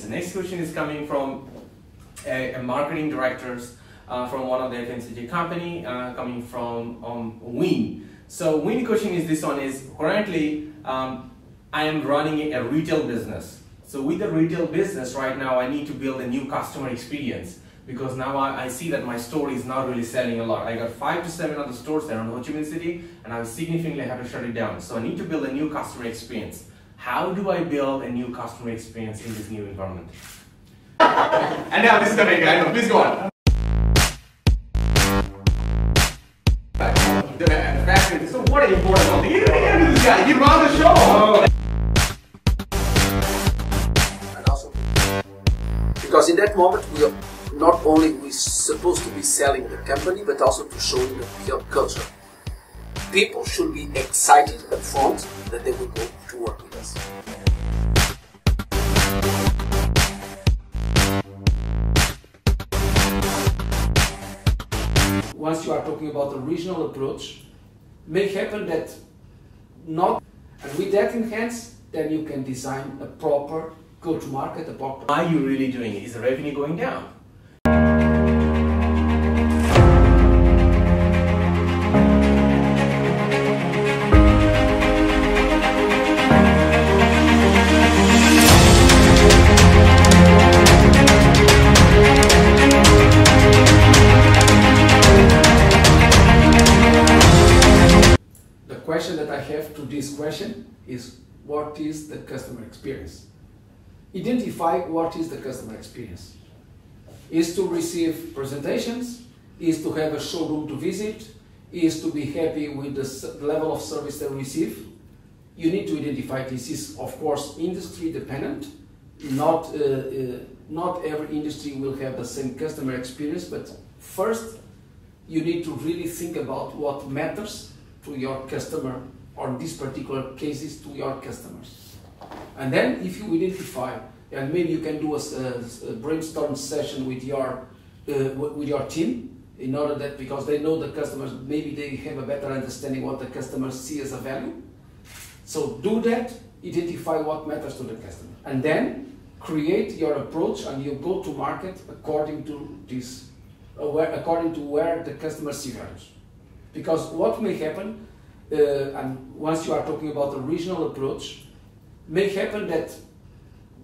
The next question is coming from a marketing directors from one of the FMCG company, coming from Win. So Win question is this one is, currently I am running a retail business. So with the retail business right now, I need to build a new customer experience, because now I see that my store is not really selling a lot. I got 5 to 7 other stores around Ho Chi Minh City, and I significantly have to shut it down. So I need to build a new customer experience. How do I build a new customer experience in this new environment? And now this is coming, I know, please go on. So what an important thing. You don't this guy, he runs the show. And also, because in that moment we are not only supposed to be selling the company, but also to show the culture. People should be excited up front that they will go to work with us. Once you are talking about the regional approach, make happen that not, and with that in hands, then you can design a proper go-to-market. Why are you really doing it? Is the revenue going down? The question that I have to this question is, what is the customer experience? Identify what is the customer experience. Is to receive presentations, is to have a showroom to visit, is to be happy with the level of service they receive. You need to identify this. Is of course industry dependent. Not every industry will have the same customer experience, but first you need to really think about what matters to your customer, or in these particular cases to your customers. And then if you identify, and maybe you can do a brainstorm session with your team, in order that, because they know the customers, maybe they have a better understanding what the customers see as a value. So do that, identify what matters to the customer, and then create your approach and you go to market according to this, according to where the customer sees values. Because what may happen, and once you are talking about the regional approach, may happen that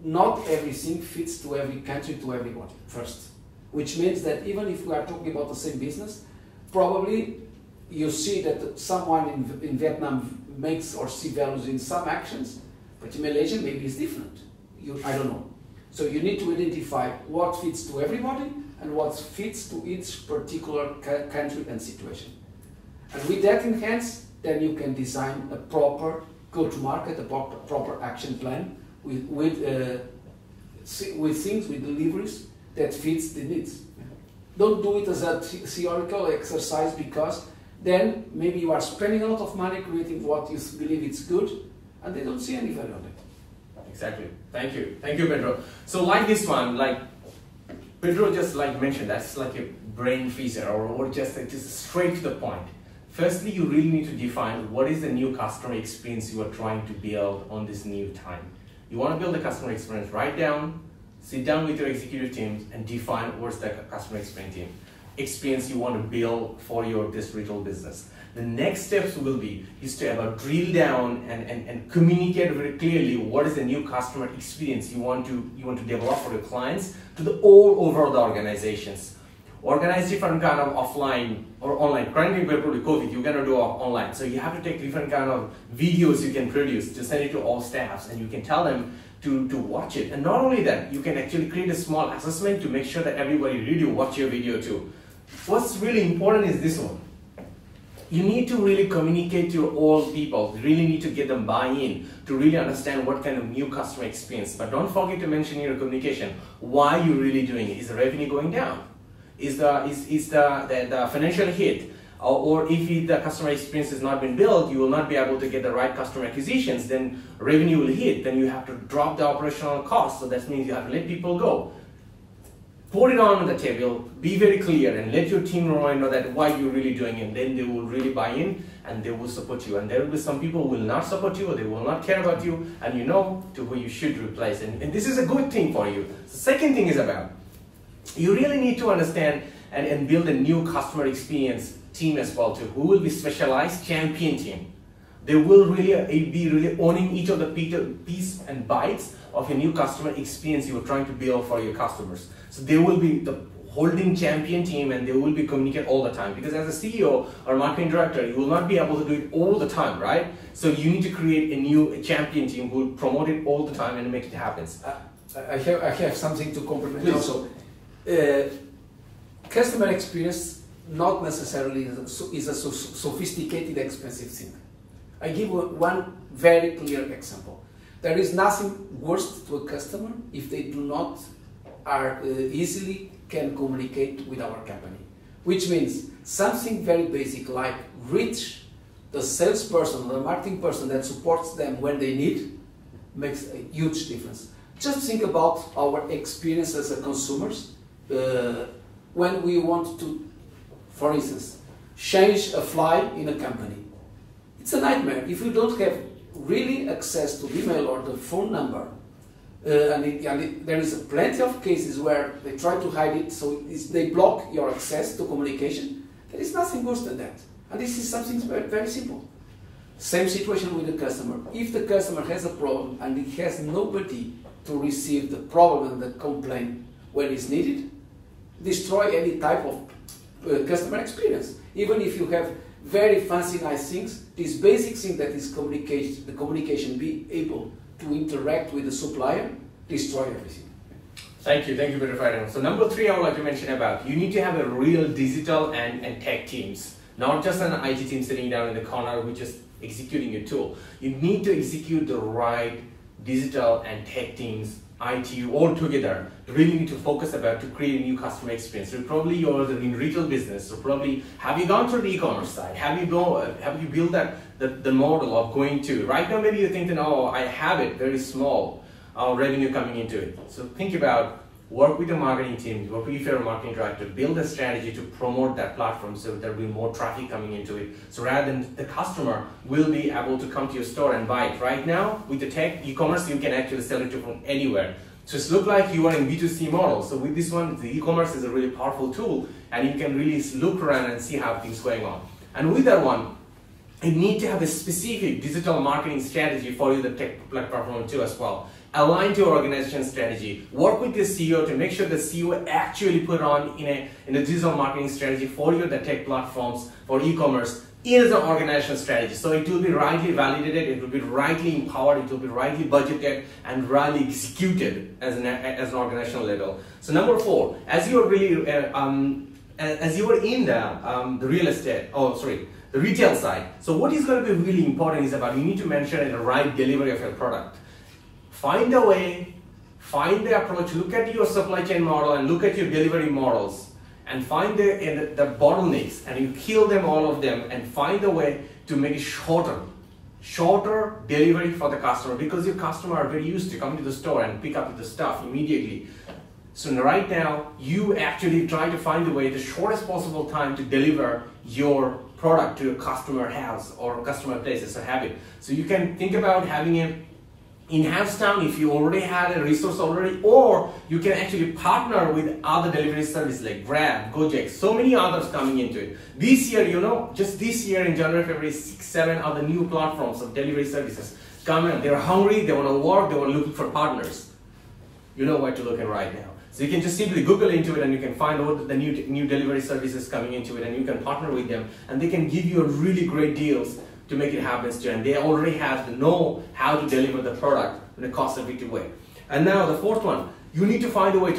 not everything fits to every country, to everybody first. Which means that even if we are talking about the same business, probably you see that someone in Vietnam makes or sees values in some actions, but in Malaysia maybe it's different. I don't know. So you need to identify what fits to everybody and what fits to each particular country and situation. And with that in hands, then you can design a proper go-to-market, a proper action plan with things, with deliveries that fits the needs. Don't do it as a theoretical exercise, because then maybe you are spending a lot of money creating what you believe it's good, and they don't see any value on it. Exactly. Thank you, Pedro. So like this one, like Pedro just mentioned, that's like a brain freezer, or just straight to the point. Firstly, you really need to define what is the new customer experience you are trying to build on this new time. You want to build a customer experience, sit down with your executive teams and define what's the customer experience you want to build for this retail business. The next steps will be is to drill down and communicate very clearly what is the new customer experience you want to develop for your clients to all over the organizations. Organize different kind of offline or online. Currently, with COVID, you're gonna do online. So you have to take different kind of videos you can produce to send it to all staffs, and you can tell them to watch it. And not only that, you can actually create a small assessment to make sure that everybody really watch your video too. What's really important is this one. You need to really communicate to all people. You really need to get them buy-in to really understand what kind of new customer experience. But don't forget to mention in your communication why you're really doing it. Is the revenue going down? Is the financial hit, or if the customer experience has not been built, you will not be able to get the right customer acquisitions, then revenue will hit, then you have to drop the operational costs, so that means you have to let people go. put it on the table, be very clear, and let your team know that why you're really doing it. Then they will really buy in and they will support you. And there will be some people who will not support you, or they will not care about you, and you know to who you should replace. And this is a good thing for you. The second thing is about, you really need to understand and build a new customer experience team as well too, who will be specialized champion team. They will really be owning each of the piece and bytes of a new customer experience you are trying to build for your customers. So they will be the holding champion team, and they will be communicate all the time, because as a CEO or marketing director, you will not be able to do it all the time, right? So you need to create a new champion team who will promote it all the time and make it happen. I have something to complement. Please. Also. Customer experience not necessarily is a sophisticated, expensive thing. I give one very clear example. There is nothing worse to a customer if they do not easily can communicate with our company, which means something very basic like reach the salesperson or the marketing person that supports them when they need makes a huge difference. Just think about our experience as a consumers when we want to, for instance, change a fly in a company. It's a nightmare if you don't have really access to email or the phone number. There is plenty of cases where they try to hide it, so they block your access to communication. There is nothing worse than that. And this is something very, very simple. Same situation with the customer. If the customer has a problem and he has nobody to receive the problem and the complaint when it's needed, destroy any type of customer experience. Even if you have very fancy, nice things, this basic thing that is communication, the communication, be able to interact with the supplier, destroy everything. Thank you, Peter Ferdinand. So number 3 I would like to mention about, you need to have a real digital and tech teams, not just an IT team sitting down in the corner who just executing your tool. You need to execute the right digital and tech teams, IT all together. You really need to focus about to create a new customer experience. So probably you're in retail business, so probably have you gone through the e-commerce side? Have you built the model of going to? Right now maybe you think that, oh, I have it, very small revenue coming into it. So think about, work with the marketing team, work with your marketing director, build a strategy to promote that platform so there will be more traffic coming into it. So rather than the customer will be able to come to your store and buy it. Right now, with the tech e-commerce, you can actually sell it from anywhere. So it's look like you are in B2C model. So with this one, the e-commerce is a really powerful tool, and you can really look around and see how things going on. And with that one, you need to have a specific digital marketing strategy for the tech platform too as well. Align to your organization strategy. Work with the CEO to make sure the CEO actually put on in a digital marketing strategy for the tech platforms for e-commerce is an organizational strategy. So it will be rightly validated, it will be rightly empowered, it will be rightly budgeted and rightly executed as an organizational level. So number 4, as you are really as you are in the real estate, the retail side. So what is going to be really important is about, you need to mention the right delivery of your product. Find a way, find the approach, look at your supply chain model and look at your delivery models and find the bottlenecks, and you kill them, all of them, and find a way to make it shorter delivery for the customer, because your customer are very used to coming to the store and pick up the stuff immediately. So right now, you actually try to find a way, the shortest possible time to deliver your product to your customer house or customer places or have it. So you can think about having a in-house town if you already had a resource already, or you can actually partner with other delivery services like Grab, Gojek, so many others coming into it. This year, just this year in January, February, 6, 7 other new platforms of delivery services come in. They're hungry, they want to work, they want to look for partners. You know where to look at right now. So you can just simply Google into it and you can find all the new delivery services coming into it, and you can partner with them and they can give you really great deals to make it happen, and they already have to know how to deliver the product in a cost-effective way. And now the 4th one, you need to find a way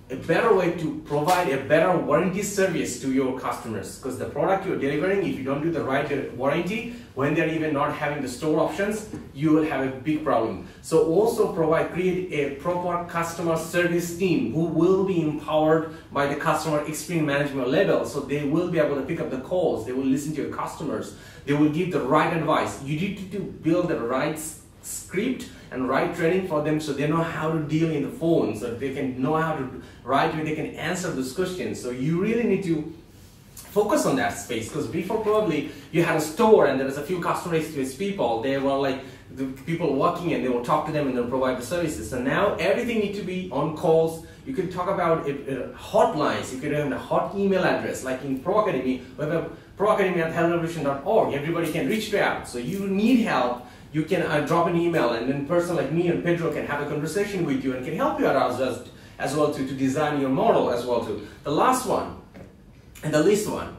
a better way to provide a better warranty service to your customers, because the product you're delivering, if you don't do the right warranty, when they're even not having the store options, you will have a big problem. So also create a proper customer service team who will be empowered by the customer experience management level, so they will be able to pick up the calls, they will listen to your customers, they will give the right advice. You need to build the right script and write training for them so they know how to deal in the phone, so they can know how to write, they can answer those questions. So you really need to focus on that space, because before probably you had a store and there was a few customer experience people, they were like the people walking in, they will talk to them and they'll provide the services. So now everything needs to be on calls. You can talk about hotlines, you can have a hot email address, like in Pro Academy, we have a proacademy@healthrevolution.org, everybody can reach out. So you need help, you can drop an email, and then a person like me and Pedro can have a conversation with you and can help you out as well to design your model as well too. The last one, and the least one,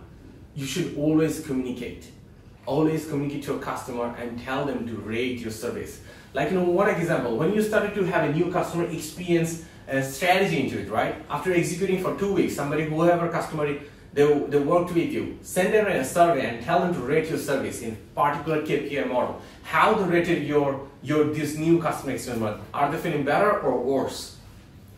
you should always communicate. Always communicate to a customer and tell them to rate your service. Like, one example, when you started to have a new customer experience strategy into it, right? After executing for 2 weeks, whoever customer, they worked with you, send them a survey and tell them to rate your service in particular KPI model. How they rated this new customer experience model. Are they feeling better or worse?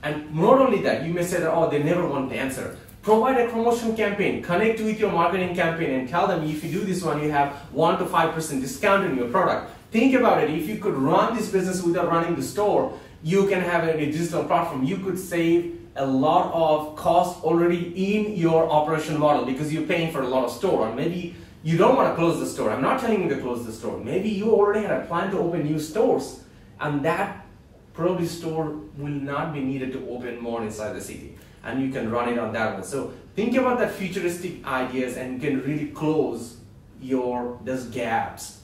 And not only that, you may say that, oh, they never want the answer. Provide a promotion campaign, connect with your marketing campaign and tell them if you do this one, you have 1 to 5% discount on your product. Think about it, if you could run this business without running the store, you can have a digital platform. You could save a lot of cost already in your operation model because you're paying for a lot of store. Or maybe you don't want to close the store. I'm not telling you to close the store. Maybe you already had a plan to open new stores, and that probably store will not be needed to open more inside the city, and you can run it on that one. So think about that futuristic ideas and you can really close those gaps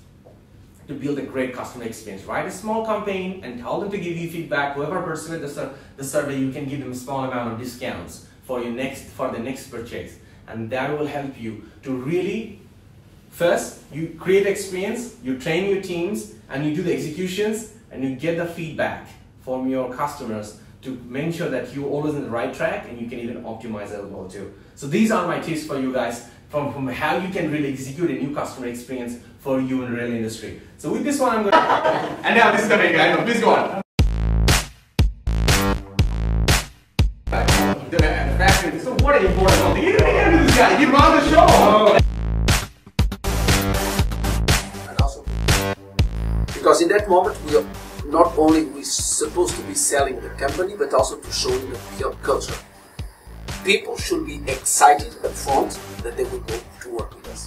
to build a great customer experience. Write a small campaign and tell them to give you feedback. Whoever pursued the survey, you can give them a small amount of discounts for the next purchase, and that will help you to really, first you create experience, you train your teams, and you do the executions, and you get the feedback from your customers to make sure that you're always on the right track, and you can even optimize as well too. So these are my tips for you guys from how you can really execute a new customer experience for you in the real industry. So with this one, I'm going to... And now this is coming, I know, please go on. So what an important thing. You can't do this guy, he runs the show. And also, because in that moment, we are not only supposed to be selling the company, but also to show the culture. People should be excited up front that they will go to work with us.